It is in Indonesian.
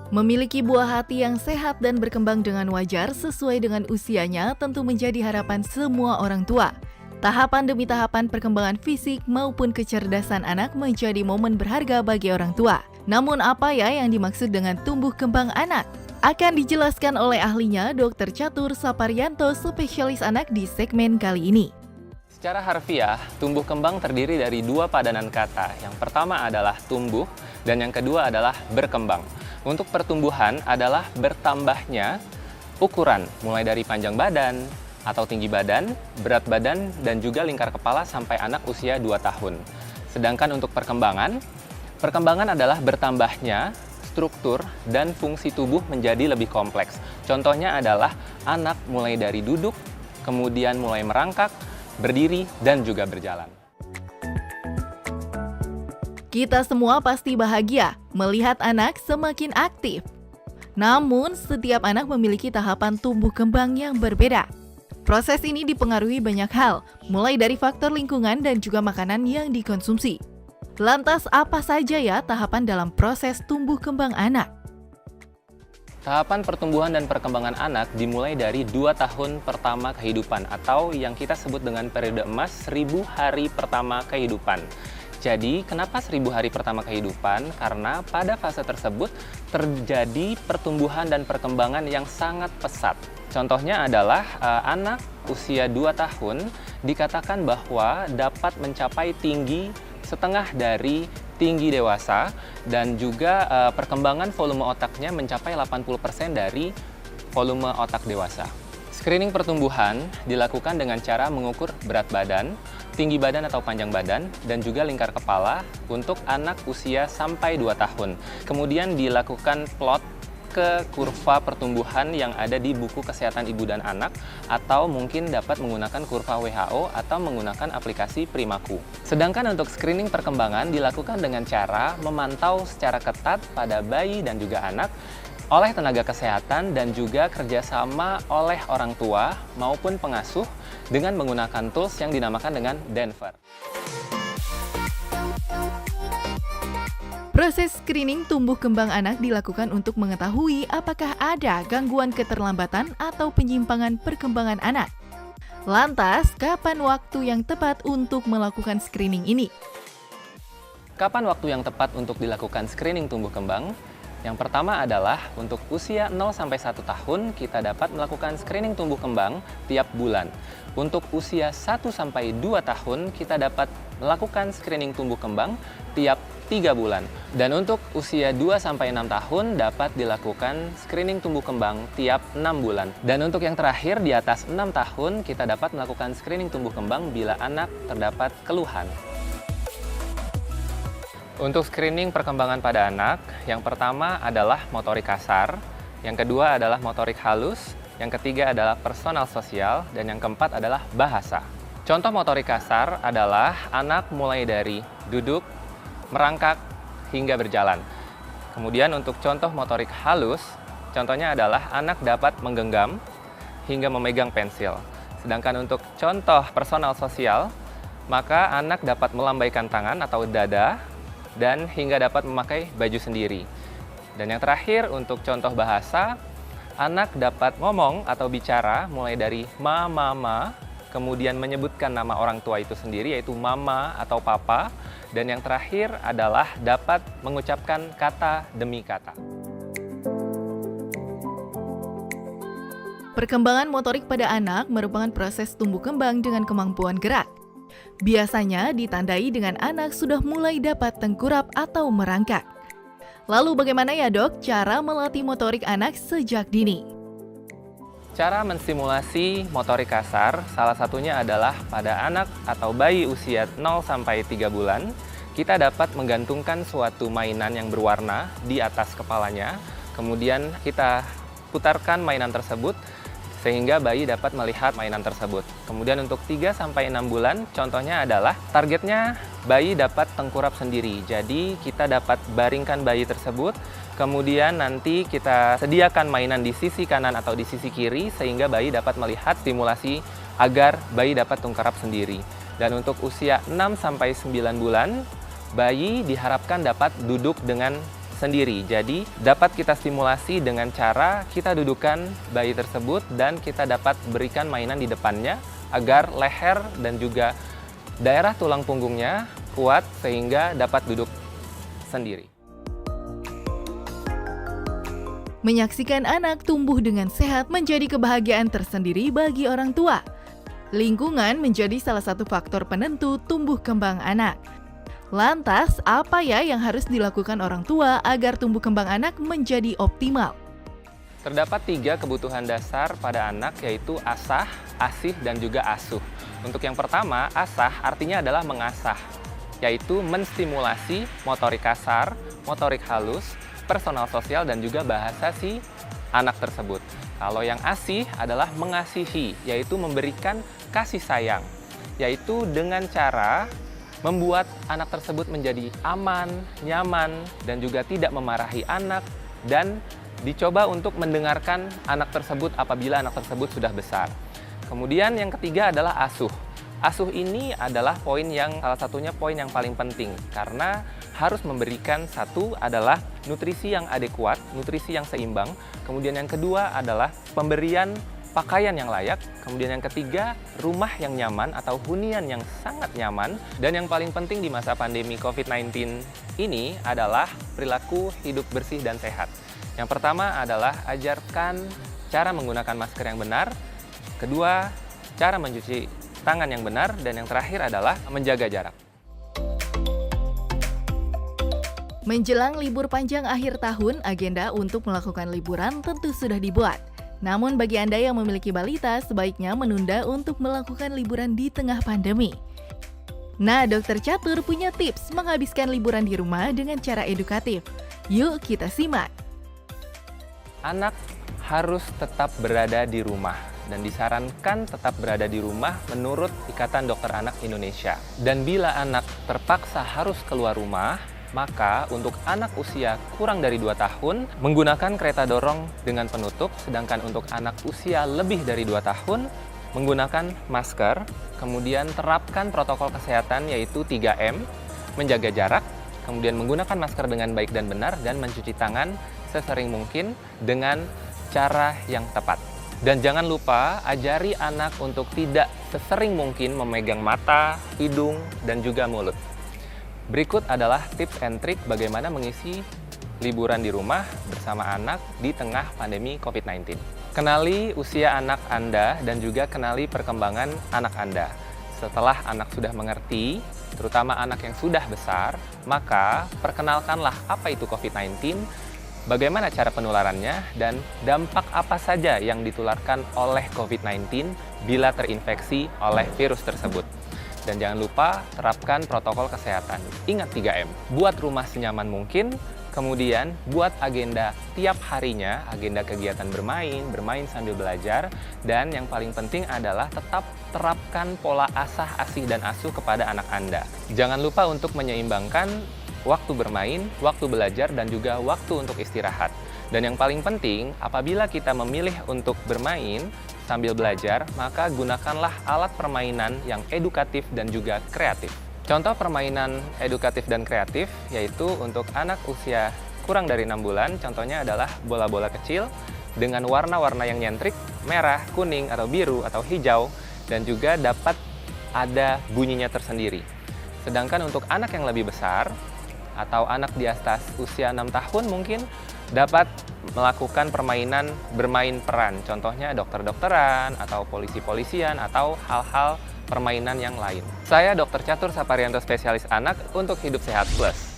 Memiliki buah hati yang sehat dan berkembang dengan wajar sesuai dengan usianya tentu menjadi harapan semua orang tua. Tahapan demi tahapan perkembangan fisik maupun kecerdasan anak menjadi momen berharga bagi orang tua. Namun apa ya yang dimaksud dengan tumbuh kembang anak? Akan dijelaskan oleh ahlinya Dr. Catur Saparyanto, spesialis anak di segmen kali ini. Secara harfiah, tumbuh kembang terdiri dari dua padanan kata. Yang pertama adalah tumbuh dan yang kedua adalah berkembang. Untuk pertumbuhan adalah bertambahnya ukuran, mulai dari panjang badan atau tinggi badan, berat badan, dan juga lingkar kepala sampai anak usia 2 tahun. Sedangkan untuk perkembangan adalah bertambahnya struktur dan fungsi tubuh menjadi lebih kompleks. Contohnya adalah anak mulai dari duduk, kemudian mulai merangkak, berdiri, dan juga berjalan. Kita semua pasti bahagia melihat anak semakin aktif. Namun, setiap anak memiliki tahapan tumbuh kembang yang berbeda. Proses ini dipengaruhi banyak hal, mulai dari faktor lingkungan dan juga makanan yang dikonsumsi. Lantas, apa saja ya tahapan dalam proses tumbuh kembang anak? Tahapan pertumbuhan dan perkembangan anak dimulai dari 2 tahun pertama kehidupan atau yang kita sebut dengan periode emas 1000 hari pertama kehidupan. Jadi, kenapa 1000 hari pertama kehidupan? Karena pada fase tersebut terjadi pertumbuhan dan perkembangan yang sangat pesat. Contohnya adalah anak usia 2 tahun dikatakan bahwa dapat mencapai tinggi setengah dari tinggi dewasa dan juga perkembangan volume otaknya mencapai 80% dari volume otak dewasa. Screening pertumbuhan dilakukan dengan cara mengukur berat badan, tinggi badan atau panjang badan, dan juga lingkar kepala untuk anak usia sampai 2 tahun. Kemudian dilakukan plot ke kurva pertumbuhan yang ada di buku kesehatan ibu dan anak, atau mungkin dapat menggunakan kurva WHO atau menggunakan aplikasi Primaku. Sedangkan untuk screening perkembangan dilakukan dengan cara memantau secara ketat pada bayi dan juga anak oleh tenaga kesehatan dan juga kerjasama oleh orang tua maupun pengasuh dengan menggunakan tools yang dinamakan dengan Denver. Proses screening tumbuh kembang anak dilakukan untuk mengetahui apakah ada gangguan keterlambatan atau penyimpangan perkembangan anak. Lantas, kapan waktu yang tepat untuk melakukan screening ini? Kapan waktu yang tepat untuk dilakukan screening tumbuh kembang? Yang pertama adalah untuk usia 0-1 tahun kita dapat melakukan screening tumbuh kembang tiap bulan. Untuk usia 1-2 tahun kita dapat melakukan screening tumbuh kembang tiap 3 bulan. Dan untuk usia 2-6 tahun dapat dilakukan screening tumbuh kembang tiap 6 bulan. Dan untuk yang terakhir di atas 6 tahun kita dapat melakukan screening tumbuh kembang bila anak terdapat keluhan. Untuk screening perkembangan pada anak, yang pertama adalah motorik kasar, yang kedua adalah motorik halus, yang ketiga adalah personal sosial, dan yang keempat adalah bahasa. Contoh motorik kasar adalah anak mulai dari duduk, merangkak, hingga berjalan. Kemudian untuk contoh motorik halus, contohnya adalah anak dapat menggenggam hingga memegang pensil. Sedangkan untuk contoh personal sosial, maka anak dapat melambaikan tangan atau dada, dan hingga dapat memakai baju sendiri. Dan yang terakhir untuk contoh bahasa, anak dapat ngomong atau bicara mulai dari ma, kemudian menyebutkan nama orang tua itu sendiri yaitu mama atau papa, dan yang terakhir adalah dapat mengucapkan kata demi kata. Perkembangan motorik pada anak merupakan proses tumbuh kembang dengan kemampuan gerak. Biasanya ditandai dengan anak sudah mulai dapat tengkurap atau merangkak. Lalu bagaimana ya dok cara melatih motorik anak sejak dini? Cara mensimulasi motorik kasar salah satunya adalah pada anak atau bayi usia 0-3 bulan, kita dapat menggantungkan suatu mainan yang berwarna di atas kepalanya, kemudian kita putarkan mainan tersebut sehingga bayi dapat melihat mainan tersebut. Kemudian untuk 3-6 bulan, contohnya adalah targetnya bayi dapat tengkurap sendiri. Jadi kita dapat baringkan bayi tersebut, kemudian nanti kita sediakan mainan di sisi kanan atau di sisi kiri sehingga bayi dapat melihat stimulasi agar bayi dapat tengkurap sendiri. Dan untuk usia 6-9 bulan, bayi diharapkan dapat duduk dengan sendiri. Jadi dapat kita stimulasi dengan cara kita dudukkan bayi tersebut dan kita dapat berikan mainan di depannya agar leher dan juga daerah tulang punggungnya kuat sehingga dapat duduk sendiri. Menyaksikan anak tumbuh dengan sehat menjadi kebahagiaan tersendiri bagi orang tua. Lingkungan menjadi salah satu faktor penentu tumbuh kembang anak. Lantas, apa ya yang harus dilakukan orang tua agar tumbuh kembang anak menjadi optimal? Terdapat 3 kebutuhan dasar pada anak, yaitu asah, asih, dan juga asuh. Untuk yang pertama, asah artinya adalah mengasah, yaitu menstimulasi motorik kasar, motorik halus, personal sosial, dan juga bahasa si anak tersebut. Kalau yang asih adalah mengasihi, yaitu memberikan kasih sayang, yaitu dengan cara membuat anak tersebut menjadi aman, nyaman, dan juga tidak memarahi anak, dan dicoba untuk mendengarkan anak tersebut apabila anak tersebut sudah besar. Kemudian yang ketiga adalah asuh. Asuh ini adalah salah satunya poin yang paling penting, karena harus memberikan satu adalah nutrisi yang adekuat, nutrisi yang seimbang. Kemudian yang kedua adalah pemberian pakaian yang layak. Kemudian yang ketiga, rumah yang nyaman atau hunian yang sangat nyaman. Dan yang paling penting di masa pandemi COVID-19 ini adalah perilaku hidup bersih dan sehat. Yang pertama adalah ajarkan cara menggunakan masker yang benar. Kedua, cara mencuci tangan yang benar. Dan yang terakhir adalah menjaga jarak. Menjelang libur panjang akhir tahun, agenda untuk melakukan liburan tentu sudah dibuat. Namun bagi Anda yang memiliki balita, sebaiknya menunda untuk melakukan liburan di tengah pandemi. Nah, Dokter Catur punya tips menghabiskan liburan di rumah dengan cara edukatif. Yuk kita simak. Anak harus tetap berada di rumah dan disarankan tetap berada di rumah menurut Ikatan Dokter Anak Indonesia. Dan bila anak terpaksa harus keluar rumah, maka untuk anak usia kurang dari 2 tahun menggunakan kereta dorong dengan penutup, sedangkan untuk anak usia lebih dari 2 tahun menggunakan masker, kemudian terapkan protokol kesehatan yaitu 3M, menjaga jarak, kemudian menggunakan masker dengan baik dan benar, dan mencuci tangan sesering mungkin dengan cara yang tepat. Dan jangan lupa ajari anak untuk tidak sesering mungkin memegang mata, hidung, dan juga mulut. Berikut adalah tips and trik bagaimana mengisi liburan di rumah bersama anak di tengah pandemi COVID-19. Kenali usia anak Anda dan juga kenali perkembangan anak Anda. Setelah anak sudah mengerti, terutama anak yang sudah besar, maka perkenalkanlah apa itu COVID-19, bagaimana cara penularannya, dan dampak apa saja yang ditularkan oleh COVID-19 bila terinfeksi oleh virus tersebut. Dan jangan lupa terapkan protokol kesehatan. Ingat 3M, buat rumah senyaman mungkin, kemudian buat agenda tiap harinya, agenda kegiatan bermain sambil belajar, dan yang paling penting adalah tetap terapkan pola asah, asih, dan asuh kepada anak Anda. Jangan lupa untuk menyeimbangkan waktu bermain, waktu belajar, dan juga waktu untuk istirahat. Dan yang paling penting, apabila kita memilih untuk bermain sambil belajar, maka gunakanlah alat permainan yang edukatif dan juga kreatif. Contoh permainan edukatif dan kreatif yaitu untuk anak usia kurang dari 6 bulan, contohnya adalah bola-bola kecil dengan warna-warna yang nyentrik, merah, kuning, atau biru, atau hijau, dan juga dapat ada bunyinya tersendiri. Sedangkan untuk anak yang lebih besar, atau anak di atas usia 6 tahun mungkin dapat melakukan permainan bermain peran, contohnya dokter-dokteran atau polisi-polisian atau hal-hal permainan yang lain. Saya Dr. Catur Saparianto, spesialis anak untuk Hidup Sehat Plus.